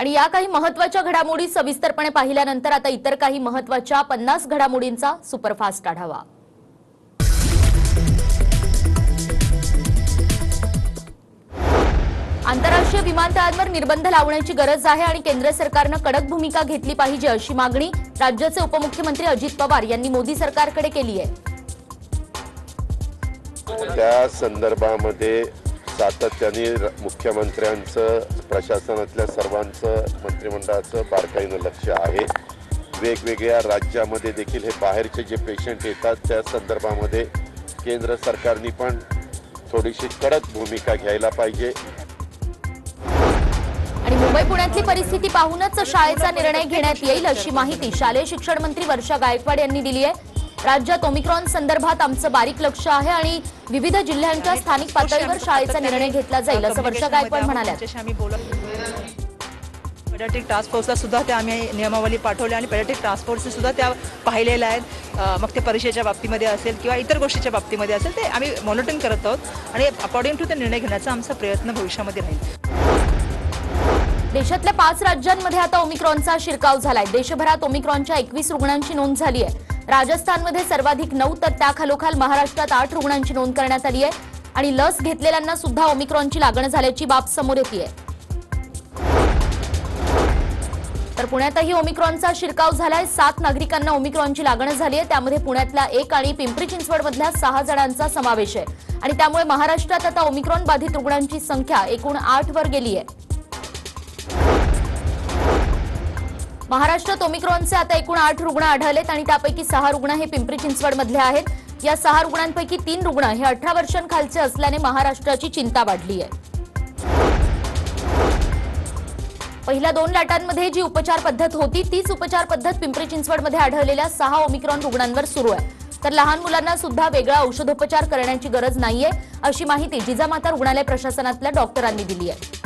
आणि या काही महत्त्वाच्या घडामोडी सविस्तरपणे पाहिल्यानंतर आता इतर काही महत्त्वाच्या 50 घडामोडींचा सुपरफास्ट आढावा। आंतरराष्ट्रीय विमानतळांवर निर्बंध लावण्याची गरज आहे आणि केंद्र सरकारने कडक भूमिका घेतली पाहिजे अशी मागणी राज्याचे उपमुख्यमंत्री अजित पवार यांनी मोदी सरकारकडे केली आहे। त्या संदर्भामध्ये सातत्याने मुख्यमंत्र्यांचं प्रशासनातल्या सर्वांचं मंत्रिमंडळाचं बारकाईने लक्ष आहे। वेगवेगळ्या राज्यामध्ये देखील हे बाहेरचे जे पेशंट येतात त्या संदर्भामध्ये केंद्र सरकारने पण थोडीशी कडक भूमिका घ्यायला पाहिजे। आणि मुंबई पुण्यातली परिस्थिती पाहूनच शाळेचा निर्णय घेण्यात येईल अशी माहिती शालेय शिक्षण मंत्री वर्षा गायकवाड यांनी दिली आहे। राज्यात ओमिक्रॉन संदर्भात आमचं बारीक लक्ष आहे आणि विविध जिल्ह्यांच्या स्थानिक पातळीवर शाळेचा निर्णय घेतला जाईल असं वर्षा गायकवाड म्हणाल्या। पेडियाट्रिक टास्क फोर्सला सुद्धा त्या आम्ही नियमावली पाठवल्या आणि पेडियाट्रिक टास्क फोर्सने सुद्धा त्या पाहिलेल्या आहेत। मग ते परीक्षेच्या बाबतीमध्ये असेल किंवा इतर गोष्टीच्या बाबतीमध्ये असेल ते आम्ही मॉनिटरिंग करत आहोत आणि अकॉर्डिंग टू ते निर्णय घेण्याचा आमचा प्रयत्न भविष्यामध्ये राहील। देशातल्या 5 राज्यांमध्ये आता ओमिक्रॉनचा शिरकाव झालाय। देशभरात ओमिक्रॉनच्या 21 रुग्णांची नोंद झाली आहे। राजस्थानमध्ये सर्वाधिक 9 तर त्याखालोखाल महाराष्ट्रात 8 रुग्णांची नोंद करण्यात आली आहे आणि लस घेतलेल्यांना सुद्धा ओमिक्रॉनची लागण झाल्याची बाब समोर येते। तर पुण्यातही ओमिक्रॉनचा शिरकाव झालाय। 7 नागरिकांना ओमिक्रॉनची लागण झाली आहे, त्यामध्ये पुण्यातल्या 1 आणि पिंपरी चिंचवडमधल्या 6 जणांचा समावेश आहे आणि त्यामुळे महाराष्ट्रात आता ओमिक्रॉन बाधित रुग्णांची संख्या एकूण 8 वर गेली आहे। महाराष्ट्रात ओमिक्रॉनचे आता एकूण 8 रुग्ण आढळलेत आणि त्यापैकी 6 रुग्ण हे पिंपरी चिंचवडमधले आहेत। या 6 रुग्णांपैकी 3 रुग्ण हे 18 वर्षांखालचे असल्याने महाराष्ट्राची चिंता वाढली आहे। पहिल्या 2 लाटांमध्ये जी उपचार पद्धत होती तीच उपचार पद्धत पिंपरी चिंचवडमध्ये आढळलेल्या 6 ओमिक्रॉन रुग्णांवर सुरू आहे। तर लहान मुलांना सुद्धा वेगळा औषधोपचार करण्याची गरज नाहीये अशी माहिती जिजामाता रुग्णालय प्रशासनातल्या डॉक्टरांनी दिली आहे।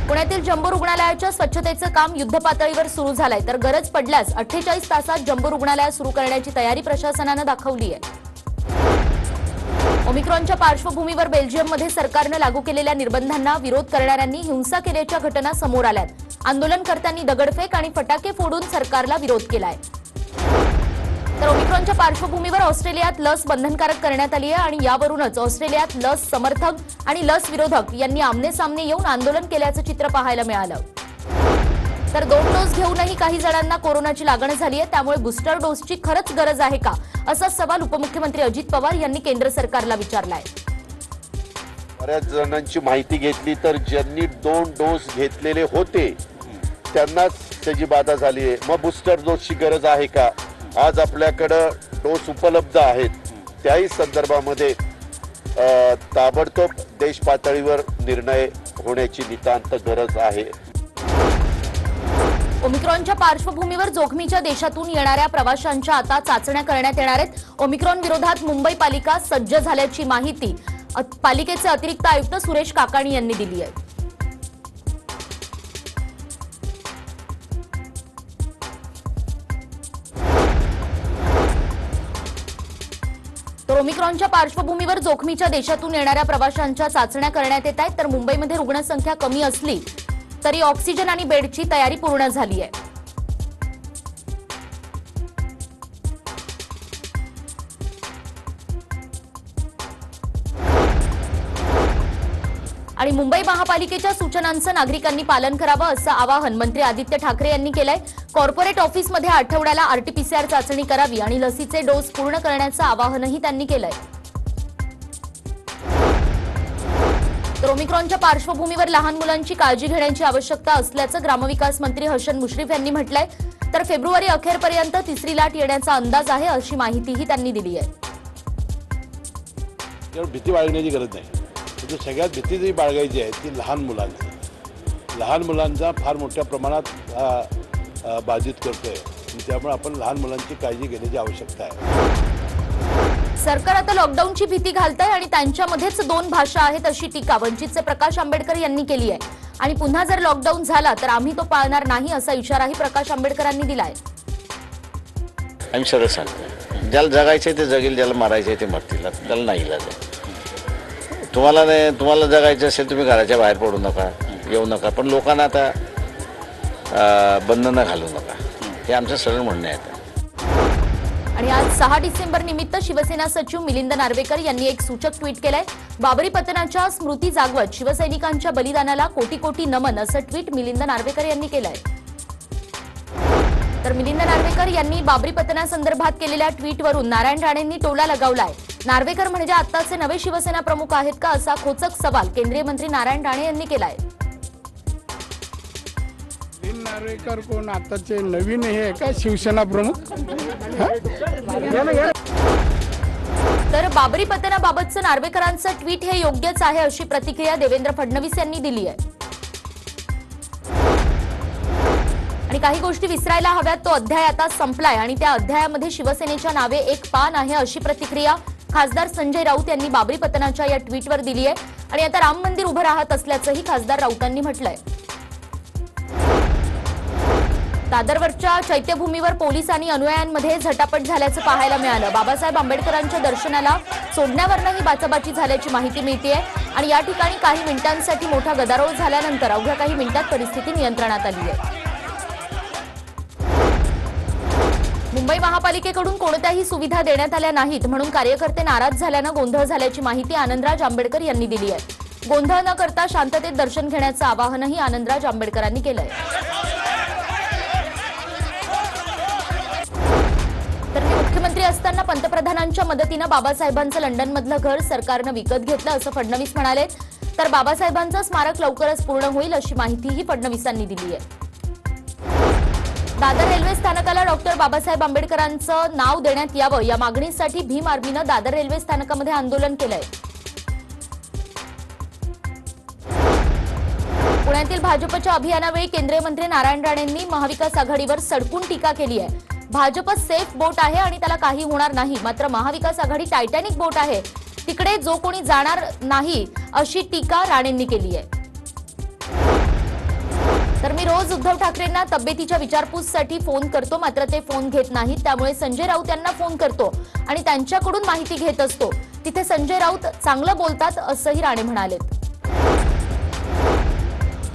पुण्यातील जम्बो रुग्णालयाच्या स्वच्छतेचं काम युद्धपातळीवर सुरू झालंय, तर गरज पडल्यास 48 तासात जम्बो रुग्णालय सुरू करण्याची तयारी प्रशासनानं दाखवली आहे। ओमिक्रॉनच्या पार्श्वभूमीवर बेल्जियममध्ये सरकारनं लागू केलेल्या निर्बंधांना विरोध करणाऱ्यांनी हिंसा केल्याच्या घटना समोर आल्यात। आंदोलनकर्त्यांनी दगडफेक आणि फटाके फोडून सरकारला विरोध केलाय। तर ओमिक्रॉनच्या पार्श्वभूमीवर ऑस्ट्रेलियात लस बंधनकारक करण्यात आली आहे आणि यावरूनच ऑस्ट्रेलियात लस समर्थक आणि लस विरोधक यांनी आमने-सामने येऊन आंदोलन केल्याचं चित्र पाहायला मिळालं। तर 2 डोस घेऊनही काही जणांना कोरोनाची लागण झाली आहे, त्यामुळे बूस्टर डोसची खरंच गरज आहे का असा सवाल उपमुख्यमंत्री अजित पवार यांनी केंद्र सरकारला विचारलाय। बऱ्याच जणांची माहिती घेतली तर ज्यांनी 2 डोस घेतलेले होते त्यांनाच त्याची बाधा झाली आहे। मग बूस्टर डोसची गरज आहे का? आज आपल्याकडे डोस उपलब्ध आहेत, त्याही संदर्भामध्ये ताबडतोब देश पातळीवर निर्णय होण्याची नितांत गरज आहे। ओमिक्रॉनच्या पार्श्वभूमीवर जोखमीच्या देशातून येणाऱ्या प्रवाशांच्या आता चाचण्या करण्यात येणार आहेत। ओमिक्रॉन विरोधात मुंबई पालिका सज्ज झाल्याची माहिती पालिकेचे अतिरिक्त आयुक्त सुरेश काकाणी यांनी दिली आहे। तर ओमिक्रॉनच्या पार्श्वभूमीवर जोखमीच्या देशातून येणाऱ्या प्रवाशांच्या चाचण्या करण्यात येत आहेत। तर मुंबईमध्ये रुग्णसंख्या कमी असली तरी ऑक्सिजन आणि बेडची तयारी पूर्ण झाली आहे। आणि मुंबई महापालिकेच्या सूचनांचं नागरिकांनी पालन करावं असं आवाहन मंत्री आदित्य ठाकरे यांनी केलंय। कॉर्पोरेट ऑफिसमध्ये आठवड्याला आरटीपीसीआर चाचणी करावी आणि लसीचे डोस पूर्ण करण्याचं आवाहनही त्यांनी केलंय। तर ओमिक्रॉनच्या पार्श्वभूमीवर लहान मुलांची काळजी घेण्याची आवश्यकता असल्याचं ग्रामविकास मंत्री हसन मुश्रीफ यांनी म्हटलंय। तर फेब्रुवारी अखेरपर्यंत 3री लाट येण्याचा अंदाज आहे अशी माहितीही त्यांनी दिली आहे। भीती बाळगण्याची गरज नाही, म्हणजे सगळ्यात भीती जी बाळगायची आहे ती लहान मुलांचा फार मोठ्या प्रमाणात बाधित करतोय, त्यामुळे आपण लहान मुलांची काळजी घेण्याची आवश्यकता आहे। सरकार आता लॉकडाऊनची भीती घालतंय आणि त्यांच्यामध्येच 2 भाषा आहेत अशी टीका वंचितचे प्रकाश आंबेडकर यांनी केली आहे आणि पुन्हा जर लॉकडाऊन झाला तर आम्ही तो पाळणार नाही असा इशाराही प्रकाश आंबेडकरांनी दिलाय। आम्ही सरळ सांगतो, ज्याला जगायचंय ते जगेल, ज्याला मारायचंय ते मरतील, त्याला नाही इलाज आहे। तुम्हाला जगायचं असेल तुम्ही घराच्या बाहेर पडू नका, येऊ नका, पण लोकांना आता बंधनं घालू नका, हे आमचं सरळ म्हणणं आहे आता. आणि आज 6 डिसेंबर निमित्त शिवसेना सचिव मिलिंद नार्वेकर यांनी एक सूचक ट्विट केलंय. बाबरी पतनाच्या स्मृती जागवत शिवसैनिकांच्या बलिदानाला कोटी कोटी नमन असं ट्विट मिलिंद नार्वेकर यांनी केलंय. तर मिलिंद नार्वेकर यांनी बाबरी पतनासंदर्भात केलेल्या ट्विटवरून नारायण राणेंनी टोला लगावलाय. नार्वेकर म्हणजे आत्ताचे नवे शिवसेना प्रमुख आहेत का, असा खोचक सवाल केंद्रीय मंत्री नारायण राणे यांनी केलाय. नार्वेकर कोण आताचे नवीन हे आहे का शिवसेना प्रमुख? तर बाबरी पतनाबाबतचं नार्वेकरांचं ट्विट हे योग्यच आहे अशी प्रतिक्रिया देवेंद्र फडणवीस यांनी दिली आहे. आणि काही गोष्टी विसरायला हव्यात, तो अध्याय आता संपलाय आणि त्या अध्यायामध्ये शिवसेनेच्या नावे एक पान आहे अशी प्रतिक्रिया खासदार संजय राऊत यांनी बाबरी पतनाच्या या ट्विटवर दिली आहे. आणि आता राम मंदिर उभं राहत असल्याचंही खासदार राऊतांनी म्हटलंय. दादरवरच्या चैत्यभूमीवर पोलीस आणि अनुयायांमध्ये झटापट झाल्याचं पाहायला मिळालं. बाबासाहेब आंबेडकरांच्या दर्शनाला सोडण्यावरही बाचाबाची झाल्याची माहिती मिळतेय. आणि या ठिकाणी काही मिनिटांसाठी मोठा गदारोळ झाल्यानंतर अवघ्या काही मिनिटात परिस्थिती नियंत्रणात आली आहे. मुंबई महापालिकेकडून कोणत्याही सुविधा देण्यात आल्या नाहीत म्हणून कार्यकर्ते नाराज झाल्यानं गोंधळ झाल्याची माहिती आनंदराज आंबेडकर यांनी दिली आहे. गोंधळ न करता शांततेत दर्शन घेण्याचं आवाहनही आनंदराज आंबेडकरांनी केलंय. तर मुख्यमंत्री असताना पंतप्रधानांच्या मदतीनं बाबासाहेबांचं लंडनमधलं घर सरकारनं विकत घेतलं असं फडणवीस म्हणाले. तर बाबासाहेबांचं स्मारक लवकरच पूर्ण होईल अशी माहितीही फडणवीसांनी दिली आहे. दादर रेल्वे स्थानकाला डॉक्टर बाबासाहेब आंबेडकरांचं नाव देण्यात यावं या मागणीसाठी भीम आर्मीनं दादर रेल्वे स्थानकामध्ये आंदोलन केलंय. पुण्यातील भाजपच्या अभियानावेळी केंद्रीय मंत्री नारायण राणेंनी महाविकास आघाडीवर सडकून टीका केली आहे. भाजप सेफ बोट आहे आणि त्याला काही होणार नाही, मात्र महाविकास आघाडी टायटॅनिक बोट आहे, तिकडे जो कोणी जाणार नाही अशी टीका राणेंनी केली आहे. तर मी रोज उद्धव ठाकरेंना तब्येतीच्या विचारपूससाठी फोन करतो, मात्र ते फोन घेत नाहीत, त्यामुळे संजय राऊत यांना फोन करतो आणि त्यांच्याकडून माहिती घेत असतो. तिथे संजय राऊत चांगलं बोलतात असंही राणे म्हणाले.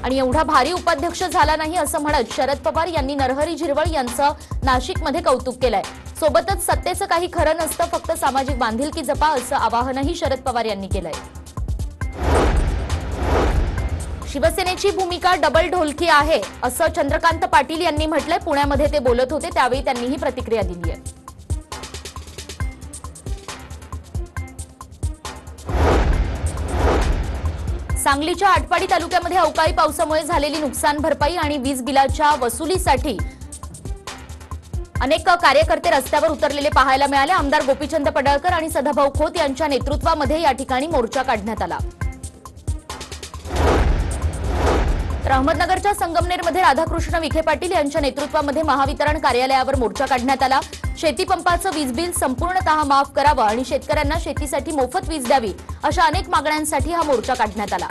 आणि एवढा भारी उपाध्यक्ष झाला नाही असं म्हणत शरद पवार यांनी नरहरी झिरवळ यांचं नाशिकमध्ये कौतुक केलंय. सोबतच सत्तेचं काही खरं नसतं, फक्त सामाजिक बांधिलकी जपा असं आवाहनही शरद पवार यांनी केलंय. शिवसेनेची भूमिका डबल ढोलकी आहे असं चंद्रकांत पाटील यांनी म्हटलंय. पुण्यामध्ये ते बोलत होते त्यावेळी त्यांनी ही प्रतिक्रिया दिली आहे. सांगलीच्या आटपाडी तालुक्यामध्ये अवकाळी पावसामुळे झालेली नुकसान भरपाई आणि वीज बिलाच्या वसुलीसाठी अनेक कार्यकर्ते रस्त्यावर उतरलेले पाहायला मिळाले. आमदार गोपीचंद पडळकर आणि सदाभाऊ खोत यांच्या नेतृत्वामध्ये या ठिकाणी मोर्चा काढण्यात आला. तर अहमदनगरच्या संगमनेरमध्ये राधाकृष्ण विखे पाटील यांच्या नेतृत्वामध्ये महावितरण कार्यालयावर मोर्चा काढण्यात आला. शेतीपंपाचं वीज बिल संपूर्णतः माफ करावं आणि शेतकऱ्यांना शेतीसाठी मोफत वीज द्यावी अशा अनेक मागण्यांसाठी हा मोर्चा काढण्यात आला.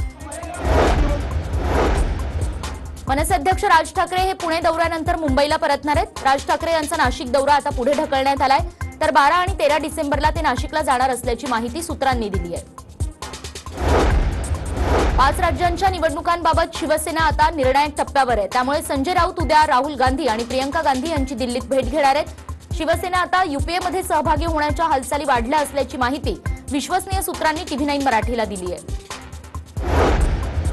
मनसे अध्यक्ष राज ठाकरे हे पुणे दौऱ्यानंतर मुंबईला परतणार आहेत. राज ठाकरे यांचा नाशिक दौरा आता पुढे ढकलण्यात आलाय. तर 12 आणि 13 डिसेंबरला ते नाशिकला जाणार असल्याची माहिती सूत्रांनी दिली आहे. 5 राज्यांच्या निवडणुकांबाबत शिवसेना आता निर्णायक टप्प्यावर आहे. त्यामुळे संजय राऊत उद्या राहुल गांधी आणि प्रियंका गांधी यांची दिल्लीत भेट घेणार आहेत. शिवसेना आता युपीएमध्ये सहभागी होण्याच्या हालचाली वाढल्या असल्याची माहिती विश्वसनीय सूत्रांनी TV9 मराठीला दिली आहे.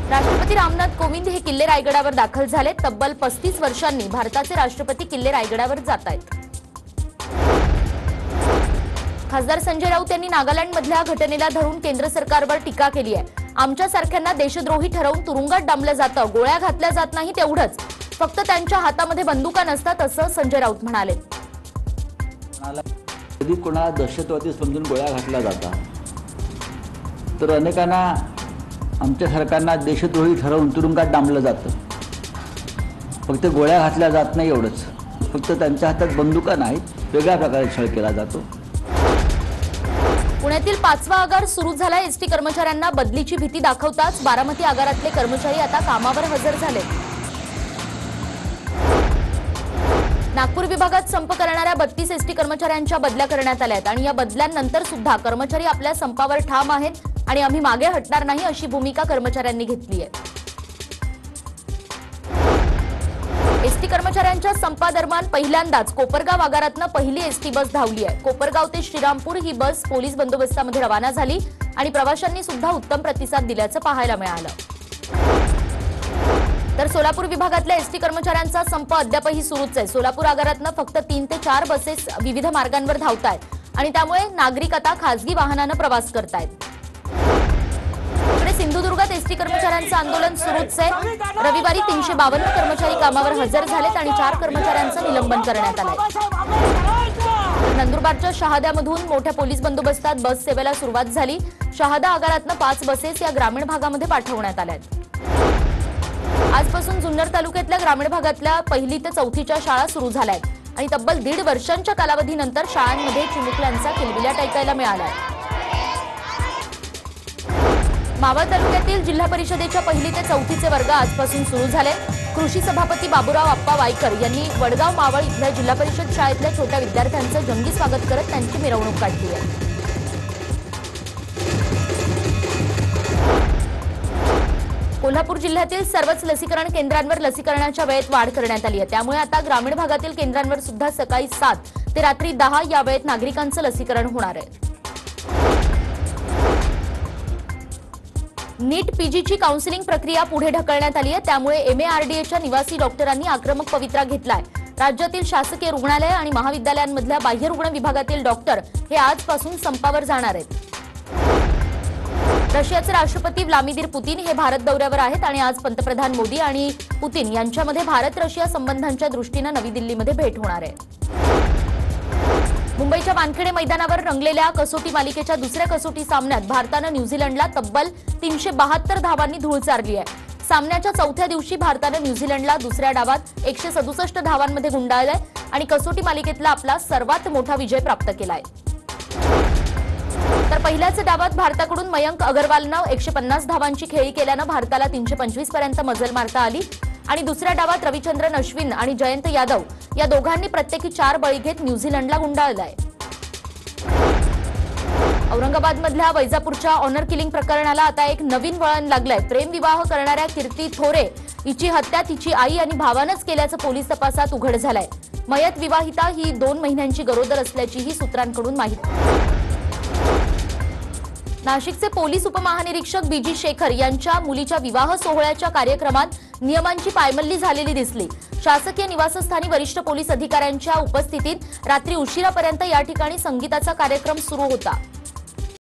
राष्ट्रपती रामनाथ कोविंद हे किल्ले रायगडावर दाखल झाले. तब्बल 35 वर्षांनी भारताचे राष्ट्रपती किल्ले रायगडावर जात आहेत. खासदार संजय राऊत यांनी नागालँडमधल्या घटनेला धरून केंद्र सरकारवर टीका केली आहे. आमच्यासारख्यांना देशद्रोही ठरवून तुरुंगात डांबलं जातं, गोळ्या घातल्या जात नाही तेवढंच, फक्त त्यांच्या हातामध्ये बंदुका नसतात असं संजय राऊत म्हणाले. कधी कोणाला दहशतवादी समजून गोळ्या घातल्या जातात, तर अनेकांना आमच्या सरकारना देशद्रोही ठरवून तुरुंगात डांबलं जातं, फक्त गोळ्या घातल्या जात नाही एवढंच, फक्त त्यांच्या हातात बंदुका नाहीत, वेगळ्या प्रकारे छळ केला जातो. पुण्यातील 5वा आगार सुरू झाला. एसटी कर्मचाऱ्यांना बदलीची भीती दाखवताच बारामती आगारातले कर्मचारी आता कामावर हजर झाले. नागपूर विभागात संप करणाऱ्या 32 एसटी कर्मचाऱ्यांच्या बदल्या करण्यात आल्या आहेत आणि या बदल्यांनंतर सुद्धा कर्मचारी आपल्या संपावर ठाम आहेत आणि आम्ही मागे हटणार नाही अशी भूमिका कर्मचाऱ्यांनी घेतली आहे. एसटी कर्मचाऱ्यांच्या संपादरम्यान पहिल्यांदाच कोपरगाव आगारातनं पहिली एसटी बस धावली आहे. कोपरगाव ते श्रीरामपूर ही बस पोलीस बंदोबस्तामध्ये रवाना झाली आणि प्रवाशांनी सुद्धा उत्तम प्रतिसाद दिल्याचं पाहायला मिळालं. तर सोलापूर विभागातल्या एसटी कर्मचाऱ्यांचा संप अद्यापही सुरूच आहे. सोलापूर आगारातनं फक्त 3 ते 4 बसेस विविध मार्गांवर धावतायत आणि त्यामुळे नागरिक आता खासगी वाहनानं प्रवास करतायत. इकडे सिंधुदुर्गात एसटी कर्मचाऱ्यांचं आंदोलन सुरूच आहे. रविवारी 352 कर्मचारी कामावर हजर झालेत आणि 4 कर्मचाऱ्यांचं निलंबन करण्यात आलंय. नंदुरबारच्या शहाद्यामधून मोठ्या पोलीस बंदोबस्तात बस सेवेला सुरुवात झाली. शहादा आगारातनं 5 बसेस या ग्रामीण भागामध्ये पाठवण्यात आल्यात. आजपासून जुन्नर तालुक्यातल्या ग्रामीण भागातल्या 1ली ते 4थीच्या शाळा सुरू झाल्या आहेत आणि तब्बल 1.5 वर्षांच्या कालावधीनंतर शाळांमध्ये चिमुकल्यांचा किलबिलाट ऐकायला मिळालाय. मावळ तालुक्यातील जिल्हा परिषदेच्या 1ली ते 4थीचे वर्ग आजपासून सुरू झाले. कृषी सभापती बाबूराव आप्पा वायकर यांनी वडगाव मावळ इथल्या जिल्हा परिषद शाळेतल्या छोट्या विद्यार्थ्यांचं जंगी स्वागत करत त्यांची मिरवणूक काढली आहे. कोल्हापूर जिल्ह्यातील सर्वच लसीकरण केंद्रांवर लसीकरणाच्या वेळेत वाढ करण्यात आली आहे. त्यामुळे आता ग्रामीण भागातील केंद्रांवर सुद्धा सकाळी 7 ते रात्री 10 या वेळेत नागरिकांचं लसीकरण होणार आहे. नीट पीजीची काउन्सिलिंग प्रक्रिया पुढे ढकलण्यात आली आहे. त्यामुळे MARDAच्या निवासी डॉक्टरांनी आक्रमक पवित्रा घेतलाय. राज्यातील शासकीय रुग्णालय आणि महाविद्यालयांमधल्या बाह्य रुग्ण विभागातील डॉक्टर हे आजपासून संपावर जाणार आहेत. रशियाचे राष्ट्रपती व्लादिमीर पुतीन हे भारत दौऱ्यावर आहेत आणि आज पंतप्रधान मोदी आणि पुतीन यांच्यामध्ये भारत रशिया संबंधांच्या दृष्टीनं नवी दिल्लीमध्ये भेट होणार आहे. मुंबईच्या वानखेडे मैदानावर रंगलेल्या कसोटी मालिकेच्या दुसऱ्या कसोटी सामन्यात भारतानं न्यूझीलंडला तब्बल 372 धावांनी धूळ चारली आहे. सामन्याच्या 4थ्या दिवशी भारतानं न्यूझीलंडला दुसऱ्या डावात 167 धावांमध्ये गुंडाळलंय आणि कसोटी मालिकेतला आपला सर्वात मोठा विजय प्राप्त केलाय. तर पहिल्याच डावात भारताकडून मयंक अगरवालनं 150 धावांची खेळी केल्यानं भारताला 325 पर्यंत मजल मारता आली आणि दुसऱ्या डावात रविचंद्रन अश्विन आणि जयंत यादव या दोघांनी प्रत्येकी 4 बळी घेत न्यूझीलंडला गुंडाळलंय. औरंगाबादमधल्या वैजापूरच्या ऑनर किलिंग प्रकरणाला आता एक नवीन वळण लागलंय. प्रेमविवाह करणाऱ्या कीर्ती थोरे हिची हत्या तिची आई आणि भावानंच केल्याचं पोलीस तपासात उघड झालंय. मयत विवाहिता ही 2 महिन्यांची गरोदर असल्याचीही सूत्रांकडून माहिती. नाशिकचे पोलीस उपमहानिरीक्षक BG शेखर यांच्या मुलीच्या विवाह सोहळ्याच्या कार्यक्रमात नियमांची पायमल्ली झालेली दिसली. शासकीय निवासस्थानी वरिष्ठ पोलीस अधिकाऱ्यांच्या उपस्थितीत रात्री उशिरापर्यंत या ठिकाणी संगीताचा कार्यक्रम सुरू होता.